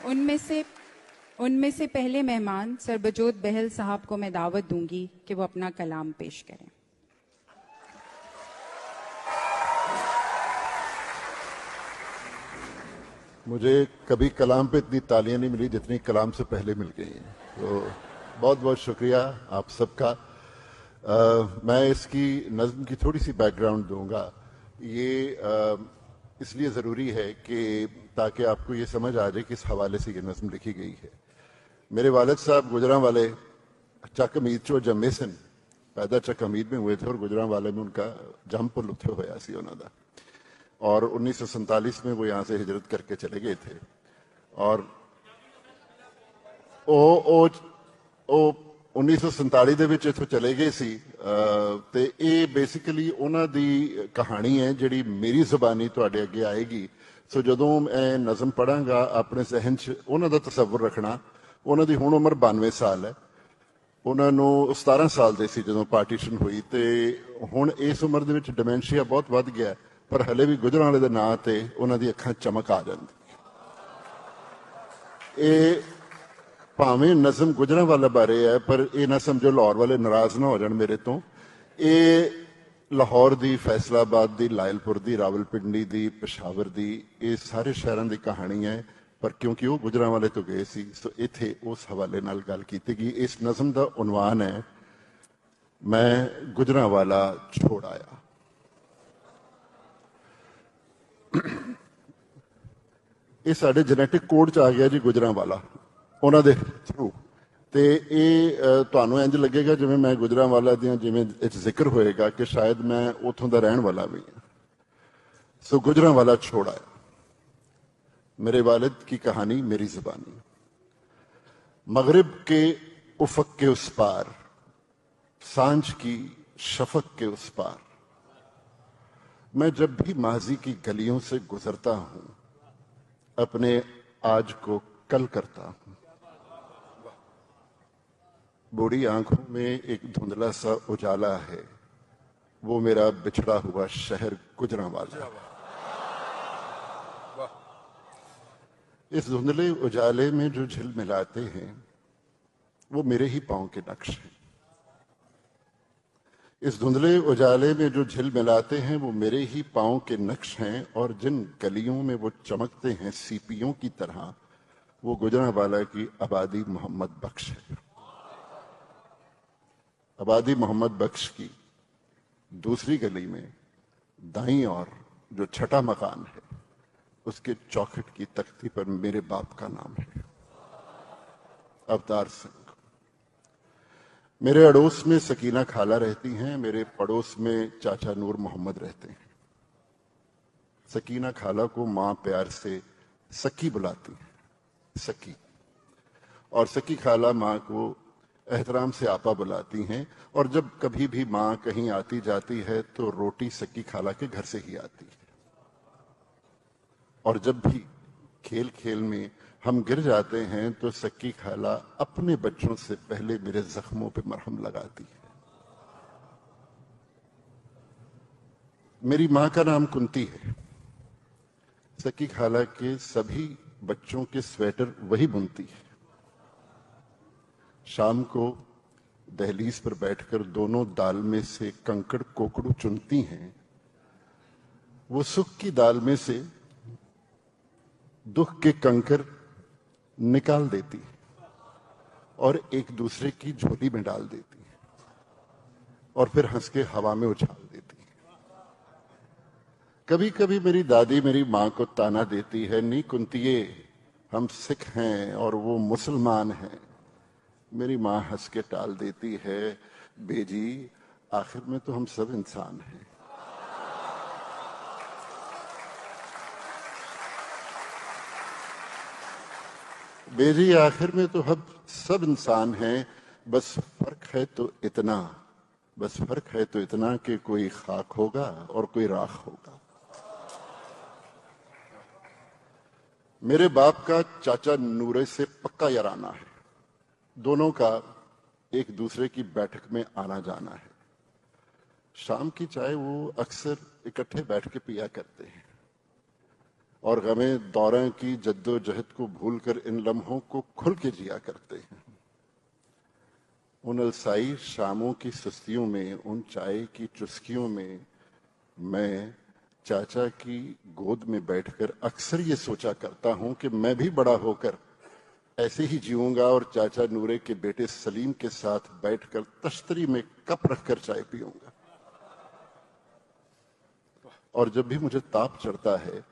उनमें से पहले मेहमान सरबजोत बहल साहब को मैं दावत दूंगी कि वो अपना कलाम पेश करें। मुझे कभी कलाम पे इतनी तालियां नहीं मिली जितनी कलाम से पहले मिल गई हैं, तो बहुत बहुत शुक्रिया आप सबका। मैं इसकी नज़्म की थोड़ी सी बैकग्राउंड दूंगा। ये इसलिए ज़रूरी है कि ताकि आपको ये समझ आ जाए किस हवाले से ये नज़्म लिखी गई है। मेरे वालिद साहब गुजरांवाले चक हमीद चो जम्मे सन, पैदा चक हमीद में हुए थे और गुजरांवाले में उनका जम पुल उत्थे होया सी उन्हां दा, और 1947 में वो यहाँ से हिजरत करके चले गए थे। और ਉਹ 1947 ਦੇ ਵਿੱਚ ਇੱਥੋਂ ਚਲੇ ਗਏ ਸੀ ਤੇ ਇਹ ਬੇਸਿਕਲੀ ਉਹਨਾਂ ਦੀ ਕਹਾਣੀ ਹੈ ਜਿਹੜੀ ਮੇਰੀ ਜ਼ੁਬਾਨੀ ਤੁਹਾਡੇ ਅੱਗੇ ਆਏਗੀ। ਸੋ ਜਦੋਂ ਮੈਂ ਨਜ਼ਮ ਪੜਾਂਗਾ ਆਪਣੇ ਜ਼ਿਹਨ 'ਚ ਉਹਨਾਂ ਦਾ ਤਸੱਵੁਰ ਰੱਖਣਾ। ਉਹਨਾਂ ਦੀ ਹੁਣ ਉਮਰ 92 ਸਾਲ ਹੈ। ਉਹਨਾਂ ਨੂੰ 17 ਸਾਲ ਦੇ ਸੀ ਜਦੋਂ ਪਾਰਟੀਸ਼ਨ ਹੋਈ ਤੇ ਹੁਣ ਇਸ ਉਮਰ ਦੇ ਵਿੱਚ ਡਿਮੈਂਸ਼ੀਆ ਬਹੁਤ ਵੱਧ ਗਿਆ, ਪਰ ਹਲੇ ਵੀ ਗੁਜਰਾਂਵਾਲੇ ਦੇ ਨਾਂ ਤੇ ਉਹਨਾਂ ਦੀ ਅੱਖਾਂ ਚਮਕ ਆ ਜਾਂਦੀ। ਇਹ ਭਾਵੇਂ ਨਜ਼ਮ ਗੁਜਰਾਂਵਾਲਾ ਬਾਰੇ ਹੈ, ਪਰ ਇਹ ਨਾ ਸਮਝੋ ਲਾਹੌਰ ਵਾਲੇ ਨਾਰਾਜ਼ ਨਾ ਹੋ ਜਾਣ ਮੇਰੇ ਤੋਂ। ਇਹ ਲਾਹੌਰ ਦੀ, ਫੈਸਲਾਬਾਦ ਦੀ, ਲਾਇਲਪੁਰ ਦੀ, ਰਾਵਲਪਿੰਡੀ ਦੀ, ਪਸ਼ਾਵਰ ਦੀ, ਇਹ ਸਾਰੇ ਸ਼ਹਿਰਾਂ ਦੀ ਕਹਾਣੀ ਹੈ। ਪਰ ਕਿਉਂਕਿ ਉਹ ਗੁਜਰਾਂਵਾਲੇ ਤੋਂ ਗਏ ਸੀ, ਸੋ ਇੱਥੇ ਉਸ ਹਵਾਲੇ ਨਾਲ ਗੱਲ ਕੀਤੀ ਗਈ। ਇਸ ਨਜ਼ਮ ਦਾ ਉਨਵਾਨ ਹੈ ਮੈਂ ਗੁਜਰਾਂਵਾਲਾ ਛੋੜ ਆਇਆ। ਇਹ ਸਾਡੇ ਜੈਨੇਟਿਕ ਕੋਡ 'ਚ ਆ ਗਿਆ ਜੀ ਗੁਜਰਾਂਵਾਲਾ, ਉਹਨਾਂ ਦੇ ਥਰੂ। ਤੇ ਇਹ ਤੁਹਾਨੂੰ ਇੰਜ ਲੱਗੇਗਾ ਜਿਵੇਂ ਮੈਂ ਗੁਜਰਾਂਵਾਲਾ ਦੀਆਂ ਜਿਵੇਂ ਇਹ ਜ਼ਿਕਰ ਹੋਏਗਾ ਕਿ ਸ਼ਾਇਦ ਮੈਂ ਉੱਥੋਂ ਦਾ ਰਹਿਣ ਵਾਲਾ ਵੀ ਹਾਂ। ਸੋ ਗੁਜਰਾਂਵਾਲਾ छोड़ आया, मेरे वालिद की कहानी मेरी जुबानी। मगरिब के उफक के उस पार, सांझ की शफक के उस पार, मैं जब भी माजी की गलियों से गुजरता हूं अपने आज को कल करता हूं। बूढ़ी आंखों में एक धुंधला सा उजाला है, वो मेरा बिछड़ा हुआ शहर गुजरांवाला। इस धुंधले उजाले में जो झिलमिलाते हैं वो मेरे ही पांव के नक्श हैं। इस धुंधले उजाले में जो झिलमिलाते हैं वो मेरे ही पांव के नक्श हैं, और जिन गलियों में वो चमकते हैं सीपियों की तरह, वो गुजरांवाला की आबादी मोहम्मद बख्श है। आबादी मोहम्मद बख्श की दूसरी गली में दाईं और जो छठा मकान है उसके चौखट की तख्ती पर मेरे बाप का नाम है, अवतार सिंह। मेरे अड़ोस में सकीना खाला रहती हैं, मेरे पड़ोस में चाचा नूर मोहम्मद रहते हैं। सकीना खाला को मां प्यार से सकी बुलाती है, सकी, और सकी खाला मां को एहतराम से आपा बुलाती हैं। और जब कभी भी मां कहीं आती जाती है तो रोटी सकी खाला के घर से ही आती है। और जब भी खेल खेल में हम गिर जाते हैं तो सकी खाला अपने बच्चों से पहले मेरे जख्मों पे मरहम लगाती है। मेरी मां का नाम कुंती है। सकी खाला के सभी बच्चों के स्वेटर वही बुनती है। शाम को दहलीज पर बैठकर दोनों दाल में से कंकड़ कोकड़ू चुनती हैं। वो सुख की दाल में से दुख के कंकर निकाल देती है और एक दूसरे की झोली में डाल देती है, और फिर हंस के हवा में उछाल देती है। कभी कभी मेरी दादी मेरी मां को ताना देती है, नी कुंतिये हम सिख हैं और वो मुसलमान हैं। मेरी मां हंस के टाल देती है, बेजी आखिर में तो हम सब इंसान हैं। बेजी आखिर में तो हम सब इंसान हैं, बस फर्क है तो इतना, बस फर्क है तो इतना कि कोई खाक होगा और कोई राख होगा। मेरे बाप का चाचा नूरे से पक्का याराना है। दोनों का एक दूसरे की बैठक में आना जाना है। शाम की चाय वो अक्सर इकट्ठे बैठ के पिया करते हैं, और गमे दौरां की जद्दोजहद को भूलकर इन लम्हों को खुल के जिया करते हैं। उन अलसाई शामों की सुस्तियों में, उन चाय की चुस्कियों में मैं चाचा की गोद में बैठकर अक्सर ये सोचा करता हूं कि मैं भी बड़ा होकर ऐसे ही जीऊंगा और चाचा नूरे के बेटे सलीम के साथ बैठकर तश्तरी में कप रखकर चाय पीऊंगा। और जब भी मुझे ताप चढ़ता है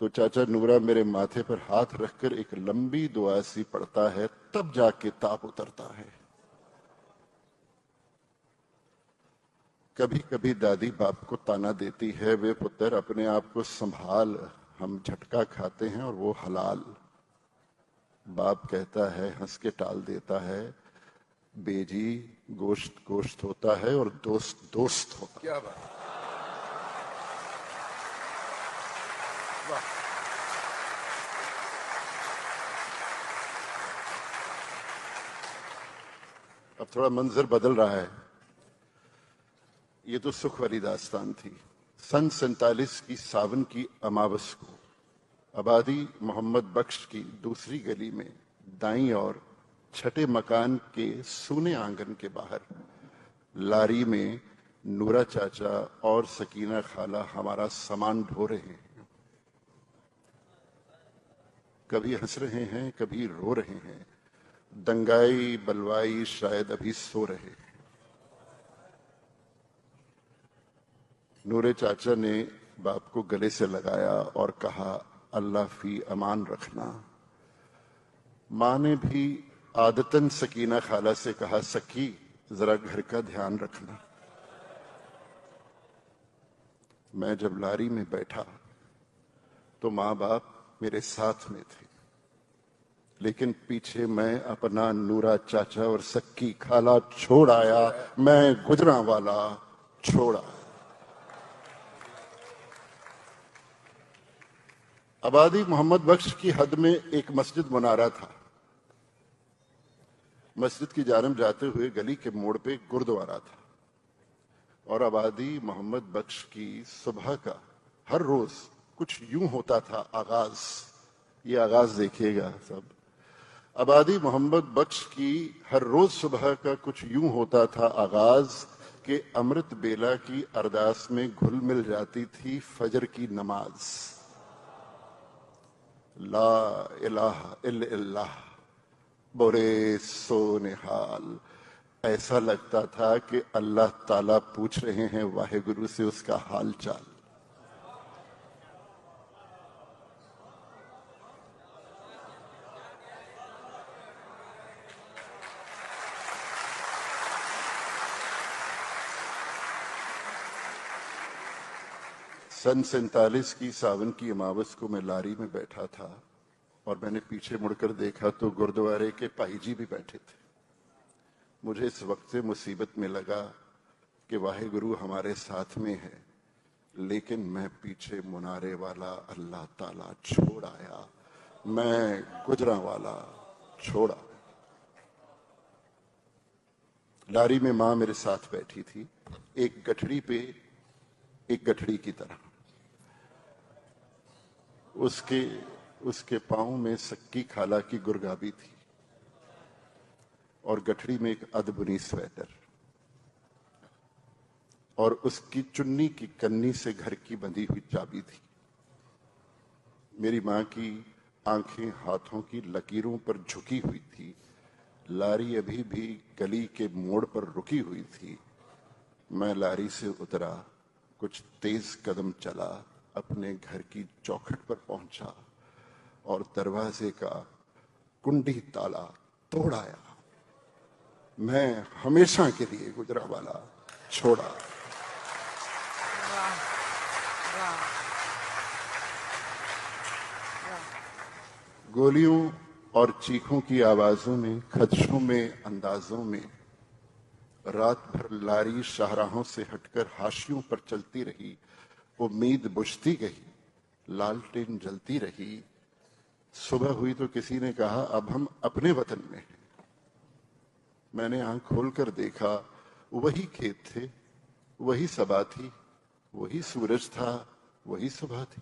तो चाचा नूरा मेरे माथे पर हाथ रखकर एक लंबी दुआ सी पढ़ता है, तब जाके ताप उतरता है। कभी कभी दादी बाप को ताना देती है, वे पुत्र अपने आप को संभाल, हम झटका खाते हैं और वो हलाल। बाप कहता है, हंस के टाल देता है, बेजी गोश्त गोश्त होता है और दोस्त दोस्त होता है। क्या बात, वाह। अब थोड़ा मंजर बदल रहा है। ये तो सुख वाली दास्तान थी। सन 47 की सावन की अमावस को आबादी मोहम्मद बख्श की दूसरी गली में दाईं और छठे मकान के सूने आंगन के बाहर लारी में नूरा चाचा और सकीना खाला हमारा सामान ढो रहे हैं। कभी हंस रहे हैं, कभी रो रहे हैं। दंगाई बलवाई शायद अभी सो रहे हैं। नूरे चाचा ने बाप को गले से लगाया और कहा, अल्लाह फी अमान रखना। मां ने भी आदतन सकीना खाला से कहा, सकी जरा घर का ध्यान रखना। मैं जब लारी में बैठा तो मां बाप मेरे साथ में थे, लेकिन पीछे मैं अपना नूरा चाचा और सक्की खाला छोड़ आया। मैं गुजरांवाला छोड़ आया। आबादी मोहम्मद बख्श की हद में एक मस्जिद मुनारा था। मस्जिद की जानब जाते हुए गली के मोड़ पे गुरुद्वारा था और आबादी मोहम्मद बख्श की सुबह का हर रोज कुछ यूं होता था आगाज। ये आगाज देखिएगा सब। आबादी मोहम्मद बख्श की हर रोज सुबह का कुछ यूं होता था आगाज के अमृत बेला की अरदास में घुल मिल जाती थी फजर की नमाज। ला इलाहा इल्लल्लाह बोरे सोनिहाल। ऐसा लगता था कि अल्लाह ताला पूछ रहे हैं वाहेगुरु से उसका हाल चाल। सन 47 की सावन की अमावस को मैं लारी में बैठा था और मैंने पीछे मुड़कर देखा तो गुरुद्वारे के पाई जी भी बैठे थे। मुझे इस वक्त से मुसीबत में लगा कि वाहेगुरु हमारे साथ में है, लेकिन मैं पीछे मुनारे वाला अल्लाह ताला छोड़ आया। मैं गुजरांवाला छोड़ा। लारी में मां मेरे साथ बैठी थी, एक गठड़ी पे एक गठड़ी की तरह। उसके पांव में सक्की खाला की गुरगाबी थी और गठड़ी में एक अदबुनी स्वेटर और उसकी चुन्नी की कन्नी से घर की बंधी हुई चाबी थी। मेरी मां की आंखें हाथों की लकीरों पर झुकी हुई थी। लारी अभी भी गली के मोड़ पर रुकी हुई थी। मैं लारी से उतरा, कुछ तेज कदम चला, अपने घर की चौखट पर पहुंचा और दरवाजे का कुंडी ताला तोड़ आया। मैं हमेशा के लिए गुजरांवाला छोड़ा। गोलियों और चीखों की आवाजों में, खदशों में, अंदाजों में रात भर लारी शाहराहों से हटकर हाशियों पर चलती रही। उम्मीद बुझती गई, लालटेन जलती रही। सुबह हुई तो किसी ने कहा, अब हम अपने वतन में हैं। मैंने आंख खोलकर देखा, वही खेत थे, वही सबा थी, वही सूरज था, वही सुबह थी।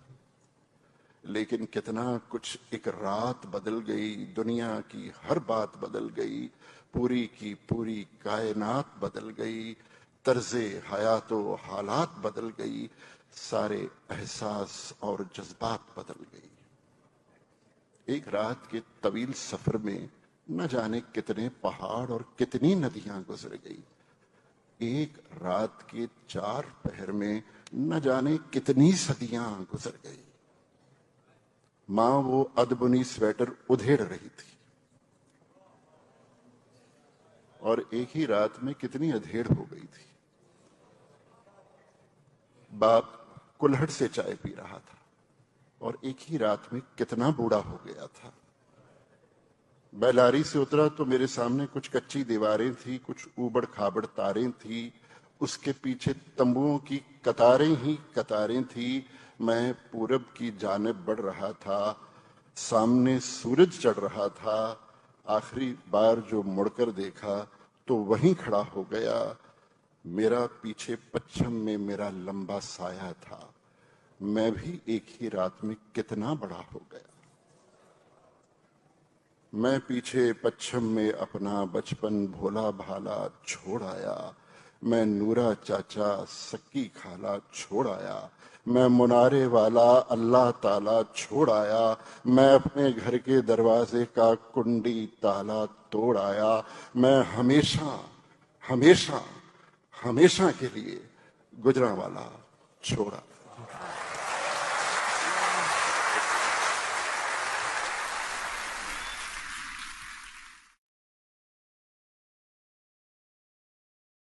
लेकिन कितना कुछ एक रात बदल गई, दुनिया की हर बात बदल गई, पूरी की पूरी कायनात बदल गई, तर्जे हयातो हालात बदल गई, सारे एहसास और जज्बात बदल गई। एक रात के तवील सफर में न जाने कितने पहाड़ और कितनी नदियां गुजर गई। एक रात के 4 पहर में न जाने कितनी सदियां गुजर गई। मां वो अदबुनी स्वेटर उधेड़ रही थी और एक ही रात में कितनी अधेड़ हो गई थी। बाप कुल्हड़ से चाय पी रहा था और एक ही रात में कितना बूढ़ा हो गया था। बैलारी से उतरा तो मेरे सामने कुछ कच्ची दीवारें थी, कुछ ऊबड़ खाबड़ तारें थी, उसके पीछे तंबुओं की कतारें ही कतारें थी। मैं पूरब की जानिब बढ़ रहा था, सामने सूरज चढ़ रहा था। आखिरी बार जो मुड़कर देखा तो वहीं खड़ा हो गया। मेरा पीछे पश्चिम में मेरा लंबा साया था। मैं भी एक ही रात में कितना बड़ा हो गया। मैं पीछे पश्चिम में अपना बचपन भोला भाला छोड़ आया। मैं नूरा चाचा सक्की खाला छोड़ आया। मैं मुनारे वाला अल्लाह ताला छोड़ आया। मैं अपने घर के दरवाजे का कुंडी ताला तोड़ आया। मैं हमेशा हमेशा हमेशा के लिए गुजरांवाला छोड़ आया।